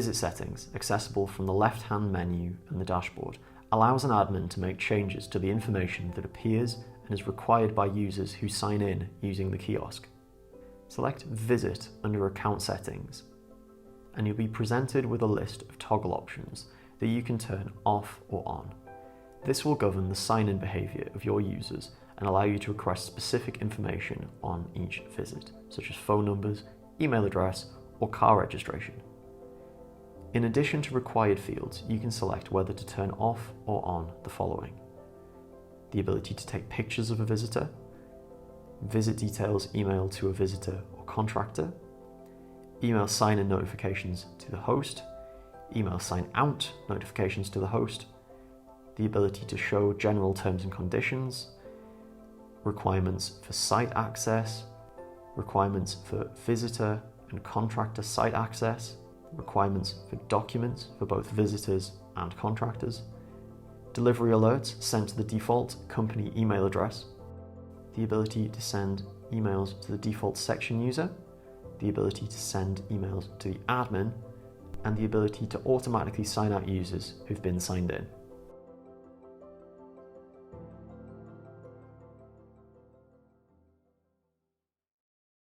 Visit settings, accessible from the left-hand menu and the dashboard, allows an admin to make changes to the information that appears and is required by users who sign in using the kiosk. Select Visit under Account Settings, and you'll be presented with a list of toggle options that you can turn off or on. This will govern the sign-in behaviour of your users and allow you to request specific information on each visit, such as phone numbers, email address, or car registration. In addition to required fields, you can select whether to turn off or on the following: the ability to take pictures of a visitor, visit details emailed to a visitor or contractor, email sign-in notifications to the host, email sign-out notifications to the host, the ability to show general terms and conditions, requirements for site access, requirements for visitor and contractor site access, requirements for documents for both visitors and contractors, delivery alerts sent to the default company email address, the ability to send emails to the default section user, the ability to send emails to the admin, and the ability to automatically sign out users who've been signed in.